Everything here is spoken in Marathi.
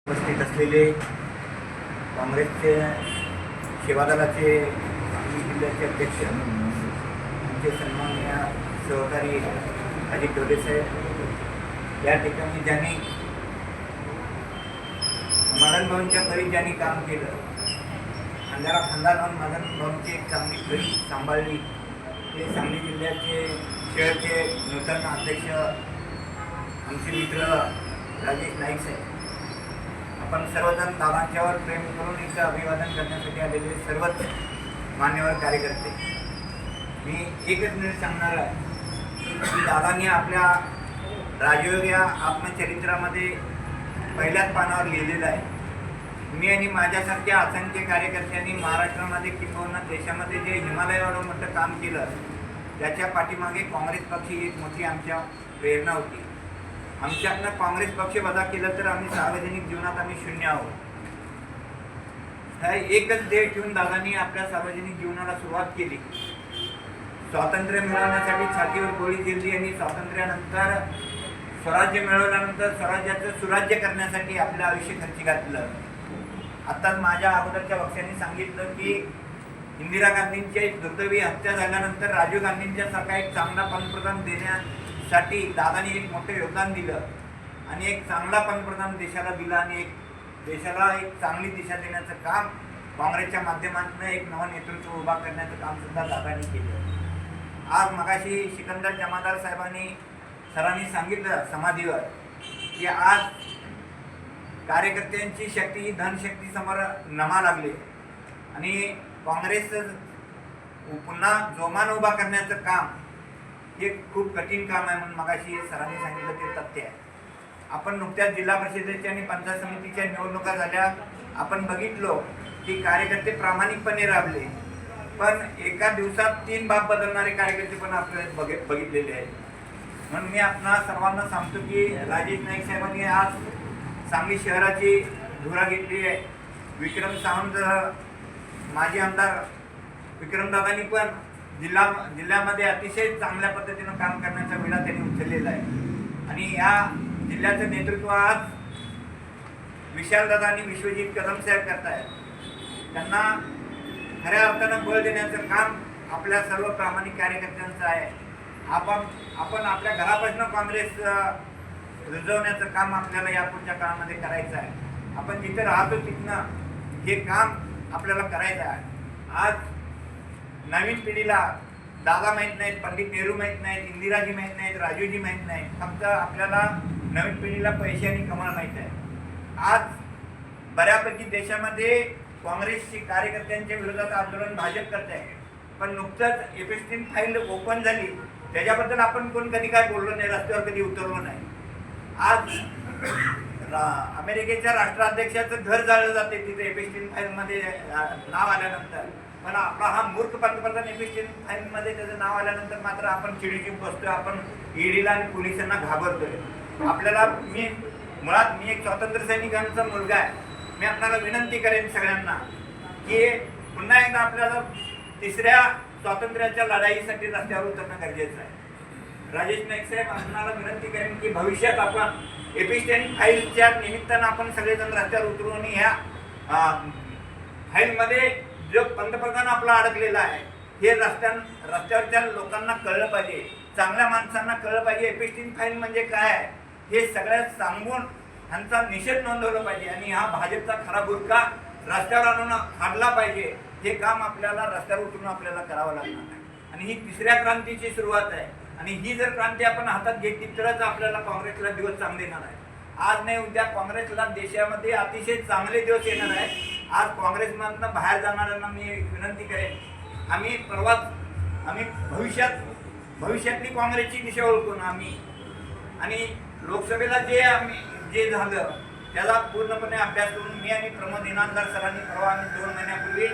उपस्थित असलेले काँग्रेसचे सेवादलाचे सांगली जिल्ह्याचे अध्यक्ष आमचे सन्माननीय सहकारी अजित ढोले साहेब, या ठिकाणी ज्यांनी मदन भाऊंच्या घरी ज्यांनी काम केलं, खांद्याला खांदा लावून मदन भाऊंची एक चांगली घरी सांभाळली, ते सांगली जिल्ह्याचे शहरचे नूतन अध्यक्ष आमचे मित्र राजेश नाईक साहेब. आपण सर्वजण दादांच्यावर प्रेम करून इथं अभिवादन करण्यासाठी आलेले सर्वच मान्यवर कार्यकर्ते, मी एकच मिनिट सांगणार आहे की दादांनी आपल्या राजयोग या आत्मचरित्रामध्ये पहिल्याच पानावर लिहिलेलं आहे. मी आणि माझ्यासारख्या असंख्य कार्यकर्त्यांनी महाराष्ट्रामध्ये किंवा देशामध्ये जे हिमालय एवढं मोठं काम केलं, त्याच्या पाठीमागे काँग्रेस पक्ष ही एक मोठी आमच्या प्रेरणा होती. आमच्यातनं काँग्रेस पक्ष वजा केलं तर आम्ही सार्वजनिक जीवनात आम्ही शून्य आहोत. एकच ध्येय ठेवून दादांनी आपल्या सार्वजनिक जीवनाला सुरुवात केली. स्वातंत्र्य मिळवण्यासाठी छातीवर गोळी दिली आणि स्वातंत्र्यानंतर स्वराज्य मिळवल्यानंतर स्वराज्याचं सुराज्य करण्यासाठी आपलं आयुष्य खर्ची घातलं. आत्ताच माझ्या अगोदरच्या वक्त्यांनी सांगितलं की इंदिरा गांधींची दुर्दैवी हत्या झाल्यानंतर राजीव गांधींच्या सारखा एक चांगला पंतप्रधान देण्यासाठी दादांनी एक मोठं योगदान दिलं आणि एक चांगला पंतप्रधान देशाला दिला आणि एक देशाला एक चांगली दिशा देण्याचं काम काँग्रेसच्या माध्यमातून एक नवं नेतृत्व उभा करण्याचं काम सुद्धा दादांनी केलं. आज मगाशी सिकंदर जमादार साहेबांनी सरांनी सांगितलं समाधीवर की आज कार्यकर्त्यांची शक्ती ही धनशक्ती समोर नमा लागली आणि काँग्रेस पुन्हा जोमानं उभा करण्याचं काम हे खूप कठीण काम आहे म्हणून मगाशी सरांनी सांगितलं ते तथ्य आहे. आपण नुकत्याच जिल्हा परिषदेच्या आणि पंचायत समितीच्या निवडणुका झाल्या, आपण बघितलो की कार्यकर्ते प्रामाणिकपणे राबले, पण एका दिवसात 3 बाब बदलणारे कार्यकर्ते पण आपल्याला बघितलेले आहेत. म्हणून मी आपणा सर्वांना सांगतो की राजेश नाईक साहेबांनी आज सांगली शहराची धुरा घेतली आहे. विक्रम सावंत माजी आमदार विक्रमदादांनी पण जिल्ह्यामध्ये अतिशय चांगल्या पद्धतीनं काम करण्याचा विडा त्यांनी उचललेला आहे आणि या जिल्ह्याचं नेतृत्व आज विशालदादा आणि विश्वजित कदम साहेब करतायत. त्यांना खऱ्या अर्थानं बळ देण्याचं काम आपल्या सर्व प्रामाणिक कार्यकर्त्यांचं आहे. आपण आपल्या घरापासून काँग्रेस रुजवण्याचं काम आपल्याला यापुढच्या काळामध्ये करायचं आहे. आपण जिथे राहतो तिथनं हे काम आपल्याला करायचं आहे. आज नवीन पिढीला दादा माहीत नाहीत, पंडित नेहरू माहीत नाहीत, इंदिराजी माहीत नाहीत, राजीवजी माहीत नाहीत, फक्त आपल्याला नवीन पिढीला पैसे आणि कमळ माहीत आहे. आज बऱ्यापैकी देशामध्ये काँग्रेसची कार्यकर्त्यांच्या विरोधात आंदोलन भाजप करत आहे, पण नुकतंच एपिस्टीन फाईल ओपन झाली, त्याच्याबद्दल आपण कोण कधी काय बोललो नाही, रस्त्यावर कधी उतरलो नाही. आज अमेरिकेच्या राष्ट्राध्यक्षाचं घर जाळलं जाते तिथे एपिस्टीन फाईलमध्ये नाव आल्यानंतर, पण आपला हा मूर्ख पंतप्रधान एपिस्टीन फाईलमध्ये त्याचं नाव आल्यानंतर मात्र आपण चिडीचूप बसतोय, आपण ईडीला आणि पोलिसांना घाबरतोय. आपल्याला मी एक स्वातंत्र्य सैनिकांचा मुलगा आहे. मी आपल्याला विनंती करेन सगळ्यांना की पुन्हा एकदा आपल्याला तिसऱ्या स्वातंत्र्याच्या लढाईसाठी रस्त्यावर उतरणं गरजेचं आहे. राजेश नाईक साहेब, आपल्याला विनंती करेन की भविष्यात आपण एपिस्टीन फाईलच्या निमित्तानं आपण सगळेजण रस्त्यावर उतरून ह्या फाईलमध्ये जो पंतप्रधान आपला अडकलेला आहे हे रस्त्यावरच्या लोकांना कळलं पाहिजे, चांगल्या माणसांना कळलं पाहिजे एपिस्टीन फाईल म्हणजे काय आहे हे सगळ्यात सांगून ह्यांचा निषेध नोंदवला पाहिजे आणि हा भाजपचा खरा बुरका रस्त्यावर आणून काढला पाहिजे. हे काम आपल्याला रस्त्यावर उतरून आपल्याला करावं लागणार आहे आणि ही तिसऱ्या क्रांतीची सुरुवात आहे आणि ही जर क्रांती आपण हातात घेतली तरच आपल्याला काँग्रेसला दिवस चांगले येणार आहे. आज नाही उद्या काँग्रेसला देशामध्ये अतिशय चांगले दिवस येणार आहे. आज काँग्रेसमधनं बाहेर जाणाऱ्यांना मी विनंती करेन, आम्ही भविष्यातली काँग्रेसची दिशा ओळखून आम्ही आणि लोकसभेला जे झालं त्याला पूर्णपणे अभ्यास करून मी आणि प्रमोद इनामदार सरांनी परवा 2 महिन्यापूर्वी